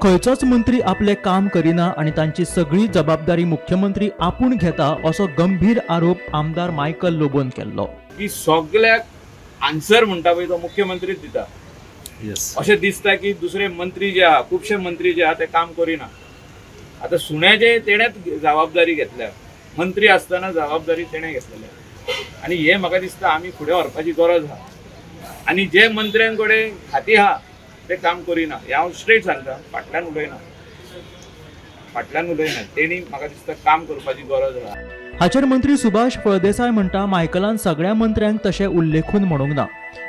खंयचोच मंत्री आपले काम करिना आणि तांची सगळी जबाबदारी मुख्यमंत्री आपूण घेता असो गंभीर आरोप आमदार मायकल लोबोन केल्लो। की सगळ्याक आन्सर म्हणटा पळय तो मुख्यमंत्रीच दिता। अशें दिसता की दुसरे मंत्री जे आहा खुबशे मंत्री जे आहा ते काम करिना। आता सुण्याचे तेणेच जबाबदारी घेतल्या, मंत्री असताना जबाबदारी तेणे घेतलेली आणि हे म्हाका दिसता आमी फुडें व्हरपाची गरज आहा। आणि जे मंत्र्यांकडे खाती आहा ते काम करिना, हे हांव स्ट्रेट सांगता, फाटल्यान उलयना तेणी म्हाका दिसता काम करपाची गरज आहा। हाचेर मंत्री सुभाष फळदेसाय म्हणटा मायकलान सगळ्या मंत्र्यांक तशें उल्लेखून म्हणूंक ना,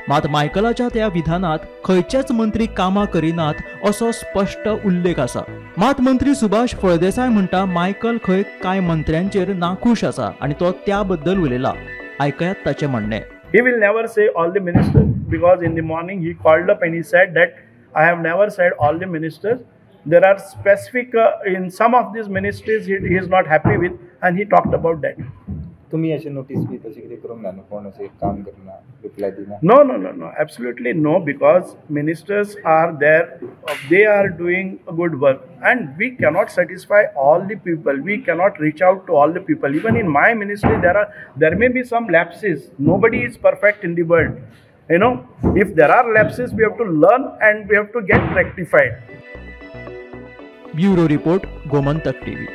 मात मायकलाच्या त्या विधानात खंयचेच मंत्री कामां करिनात असो स्पष्ट उल्लेख आसा। मात मंत्री सुभाष फळदेसाय म्हणटा मायकल खंय कांय मंत्र्यांचेर नाखुश आसा आणि तो त्या बद्दल उलयला। आयकयात ताचें म्हणणें। He will never say all the ministers, because in the morning he called up and he said that I have never said all the ministers. There are specific in some of these ministries he is not happy with, and he talked about that. तुम्ही अशी notice बी तशी कितें करूंक ना न्हू, कोण अशें काम करना, रिप्लाय दिना? No, absolutely no, because ministers are there, they are doing a good work, and we cannot satisfy all the people. We cannot reach out to all the people. Even in my ministry, there may be some lapses. Nobody is perfect in the world. You know, if there are lapses, we have to learn and we have to get rectified. Bureau report, Gomantak TV.